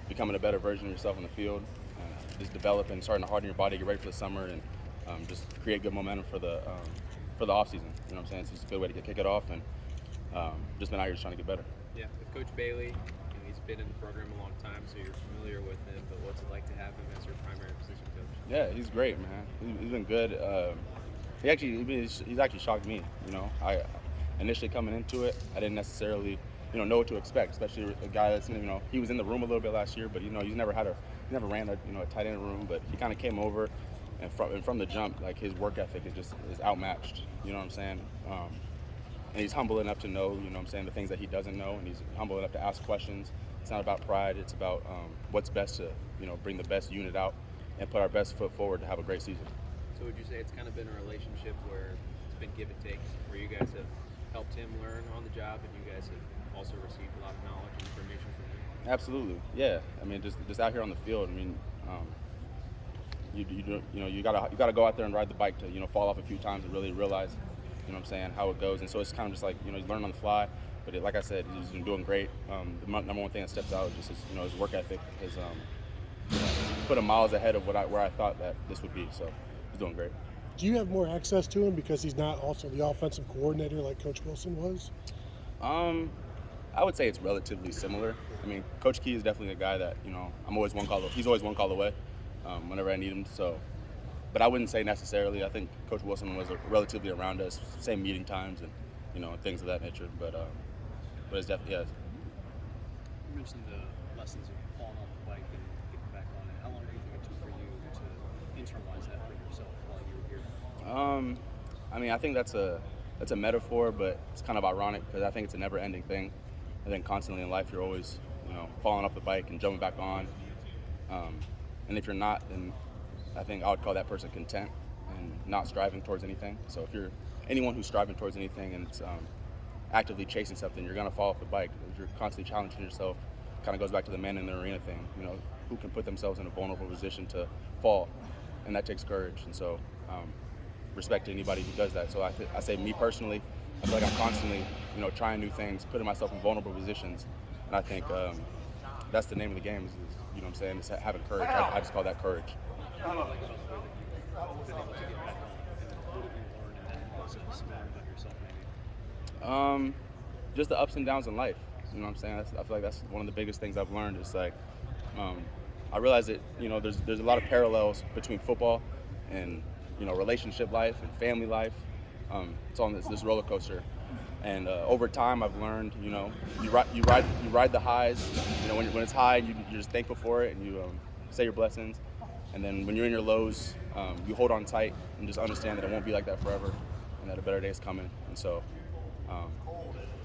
becoming a better version of yourself on the field, just developing, starting to harden your body, get ready for the summer, and just create good momentum for the off season. You know what I'm saying? It's just a good way to kick it off, and just been out here just trying to get better. Yeah, with Coach Bailey, he's been in the program a long time, so you're familiar with him. But what's it like to have him as your primary position coach? Yeah, he's great, man. He's been good. He's actually shocked me. You know, I initially coming into it, I didn't necessarily know what to expect, especially a guy that's he was in the room a little bit last year, but he's never ran a tight end room, but he kind of came over, and from the jump, like his work ethic is outmatched. You know what I'm saying? And he's humble enough to know, the things that he doesn't know, and he's humble enough to ask questions. It's not about pride. It's about what's best to, bring the best unit out and put our best foot forward to have a great season. So would you say it's kind of been a relationship where it's been give and take, where you guys have helped him learn on the job, and you guys have also received a lot of knowledge and information from him? Absolutely, yeah. I mean, just out here on the field. I mean, you gotta go out there and ride the bike to fall off a few times and really realize, how it goes. And so it's kind of just like you learn on the fly. But like I said, he's been doing great. The number one thing that steps out is just his work ethic. His put him miles ahead of where I thought that this would be. So he's doing great. Do you have more access to him because he's not also the offensive coordinator like Coach Wilson was? I would say it's relatively similar. I mean, Coach Key is definitely a guy that he's always one call away whenever I need him. So, but I wouldn't say necessarily. I think Coach Wilson was relatively around us, same meeting times and things of that nature. But it's definitely You mentioned the lessons of falling off the bike and getting back on it. How long do you think it took for you to internalize that for yourself while you were here? I mean, I think that's a metaphor, but it's kind of ironic because I think it's a never-ending thing. I think constantly in life you're always, falling off the bike and jumping back on. And if you're not, then I think I would call that person content and not striving towards anything. So if you're anyone who's striving towards anything and it's actively chasing something, you're gonna fall off the bike. If you're constantly challenging yourself, kind of goes back to the man in the arena thing. Who can put themselves in a vulnerable position to fall, and that takes courage. And so, respect to anybody who does that. So I say me personally, I feel like I'm constantly, trying new things, putting myself in vulnerable positions, and I think that's the name of the game. Is what I'm saying? Is having courage. I just call that courage. Just the ups and downs in life. You know what I'm saying? I feel like that's one of the biggest things I've learned. Is like I realize that there's a lot of parallels between football and relationship life and family life. It's on this roller coaster, and over time I've learned you ride the highs. When it's high, you're just thankful for it, and you say your blessings. And then when you're in your lows, you hold on tight and just understand that it won't be like that forever, and that a better day is coming. And so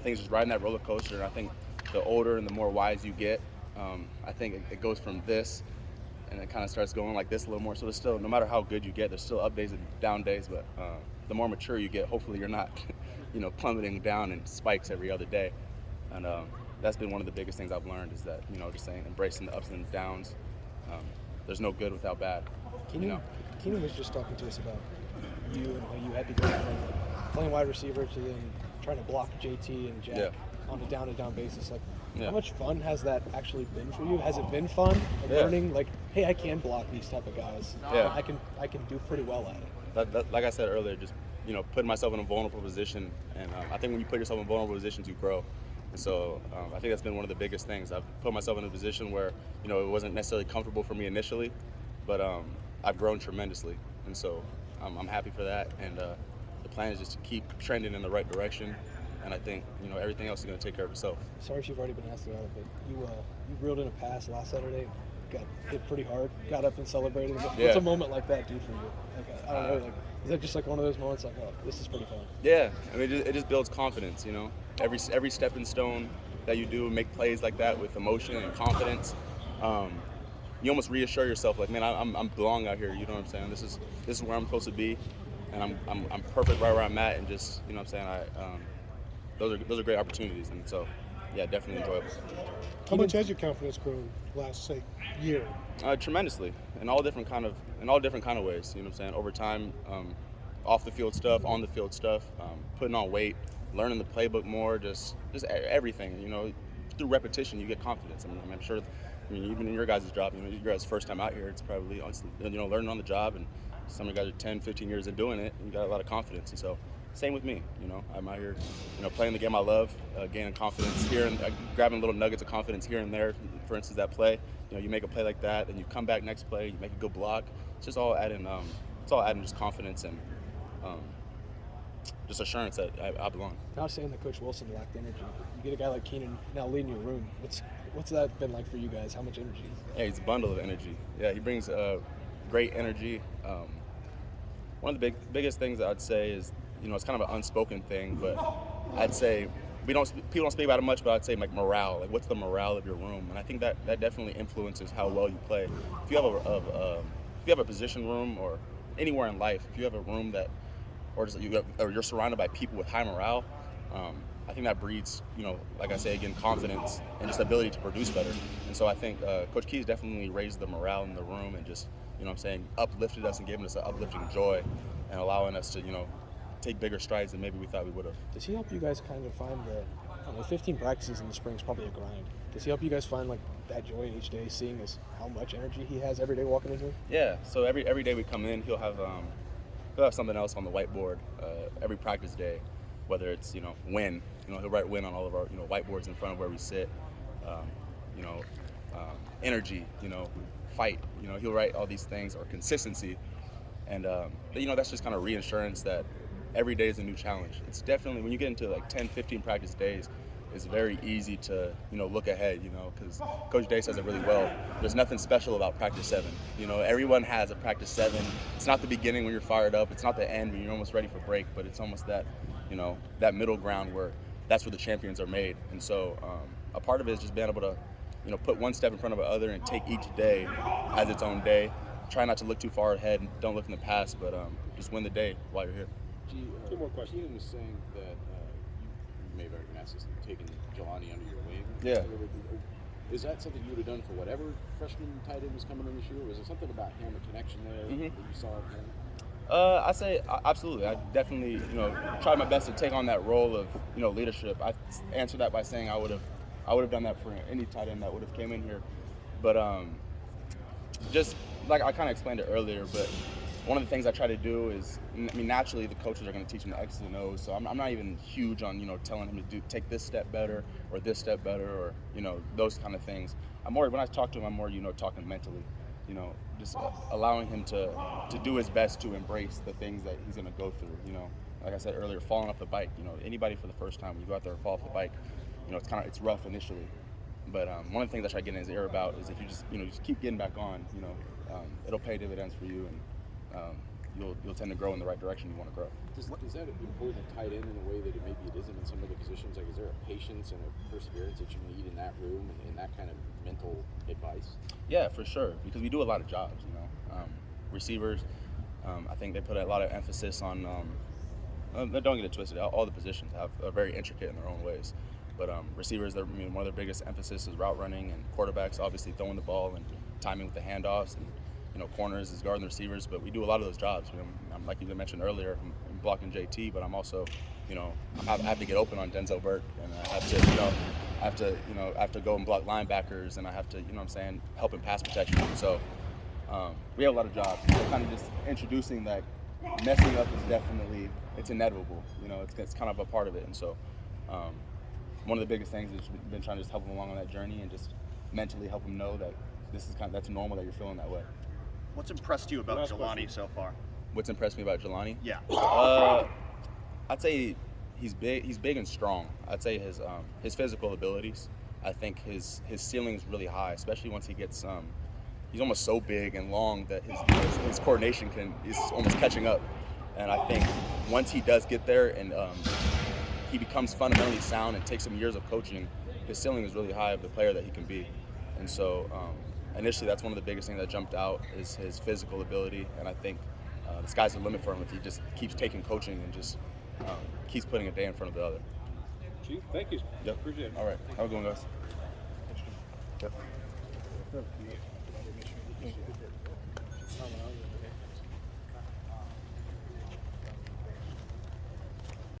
things just riding that roller coaster. And I think the older and the more wise you get, I think it goes from this, and it kind of starts going like this a little more. So there's still, no matter how good you get, there's still up days and down days. But the more mature you get, hopefully you're not, plummeting down in spikes every other day. And that's been one of the biggest things I've learned is that, just saying, embracing the ups and downs. There's no good without bad. Keenan was just talking to us about you and how you had to go from playing wide receiver to then trying to block JT and Jack on a down-to-down basis. How much fun has that actually been for you? Has it been fun, learning, hey, I can block these type of guys. Yeah. I can do pretty well at it. Like I said earlier, just putting myself in a vulnerable position, and I think when you put yourself in vulnerable positions, you grow. And so I think that's been one of the biggest things. I've put myself in a position where it wasn't necessarily comfortable for me initially, but I've grown tremendously, and so I'm happy for that. And the plan is just to keep trending in the right direction, and I think everything else is going to take care of itself. Sorry if you've already been asked about it, but you reeled in a pass last Saturday, got hit pretty hard, got up and celebrated. What's a moment like that do for you? I don't know. Is that just one of those moments oh, this is pretty fun? Yeah, I mean, it just builds confidence. Every stepping stone that you do, make plays like that with emotion and confidence. You almost reassure yourself, man, I'm belong out here. You know what I'm saying? This is where I'm supposed to be, and I'm perfect right where I'm at. And just those are great opportunities. And so, yeah, definitely enjoyable. How much has your confidence grown last year? Tremendously, in all different kind of ways. You know what I'm saying? Over time, off the field stuff, on the field stuff, putting on weight, learning the playbook more, just everything. Through repetition, you get confidence. I'm sure I mean, even in your guys' job, your guys' first time out here, it's probably learning on the job, and some of you guys are 10, 15 years in doing it, and you got a lot of confidence. And so, same with me. I'm out here, playing the game I love, gaining confidence here and grabbing little nuggets of confidence here and there. For instance, that play, you make a play like that, and you come back next play, you make a good block. It's just all adding, just confidence and just assurance that I belong. Not saying that Coach Wilson lacked energy. You get a guy like Keenan now leading your room. What's that been like for you guys? How much energy? Yeah, he's a bundle of energy. Yeah, he brings great energy. One of the biggest things that I'd say is, it's kind of an unspoken thing, but I'd say people don't speak about it much, but I'd say like morale. Like, what's the morale of your room? And I think that definitely influences how well you play. If you have a position room or anywhere in life, if you have a room that, or you're surrounded by people with high morale, I think that breeds, like I say again, confidence and just ability to produce better. And so I think Coach Keyes definitely raised the morale in the room and just, uplifted us and given us an uplifting joy and allowing us to, take bigger strides than maybe we thought we would have. Does he help you guys kind of find 15 practices in the spring is probably a grind. Does he help you guys find like that joy in each day, seeing how much energy he has every day walking in here? Yeah. So every day we come in, he'll have something else on the whiteboard every practice day, whether it's win. He'll write win on all of our whiteboards in front of where we sit. Energy. Fight. He'll write all these things, or consistency, and that's just kind of reassurance that every day is a new challenge. It's definitely, when you get into like 10, 15 practice days, it's very easy to, look ahead, because Coach Day says it really well. There's nothing special about practice 7. Everyone has a practice 7. It's not the beginning when you're fired up. It's not the end when you're almost ready for break, but it's almost that, that middle ground where that's where the champions are made. And so a part of it is just being able to, put one step in front of the other and take each day as its own day. Try not to look too far ahead and don't look in the past, but just win the day while you're here. Two more questions. Keenan was saying that you may have already asked this, taking Jelani under your wing. Yeah. Is that something you would have done for whatever freshman tight end was coming in this year? Or was there something about him, a connection there that you saw of him? I say absolutely. I definitely, tried my best to take on that role of, leadership. I answered that by saying I would have done that for any tight end that would have came in here. But just like I kind of explained it earlier, but one of the things I try to do is, naturally the coaches are going to teach him the X's and O's, so I'm not even huge on, telling him to take this step better or this step better or, those kind of things. When I talk to him, I'm more, talking mentally, just allowing him to do his best to embrace the things that he's going to go through, Like I said earlier, falling off the bike, anybody for the first time, when you go out there and fall off the bike, it's rough initially. But one of the things I try to get in his ear about is if you just keep getting back on, it'll pay dividends for you, and you'll tend to grow in the right direction you want to grow. Does that important a tight end in a way that maybe it isn't in some of the positions? Like, is there a patience and a perseverance that you need in that room and that kind of mental advice? Yeah, for sure, because we do a lot of jobs, receivers, I think they put a lot of emphasis on, don't get it twisted, all the positions are very intricate in their own ways. But receivers, one of their biggest emphasis is route running, and quarterbacks obviously throwing the ball and timing with the handoffs, and corners is guarding the receivers. But we do a lot of those jobs. I'm, like you mentioned earlier, I'm blocking JT, but I'm also, I have to get open on Denzel Burke, and I have to go and block linebackers, and I have to, help in pass protection. So we have a lot of jobs. So kind of just introducing that messing up is definitely, it's inevitable. It's kind of a part of it, and so. One of the biggest things is been trying to just help him along on that journey and just mentally help him know that that's normal that you're feeling that way. What's impressed you about Jelani so far? What's impressed me about Jelani? Yeah. I'd say he's big and strong. I'd say his physical abilities. I think his ceiling is really high, especially once he gets he's almost so big and long that his coordination is almost catching up. And I think once he does get there and he becomes fundamentally sound and takes some years of coaching, his ceiling is really high of the player that he can be. And so initially that's one of the biggest things that jumped out is his physical ability, and I think the sky's the limit for him if he just keeps taking coaching and just keeps putting a day in front of the other. Chief, thank you. Yep. Appreciate it. All right. Have a good one, guys. Yep.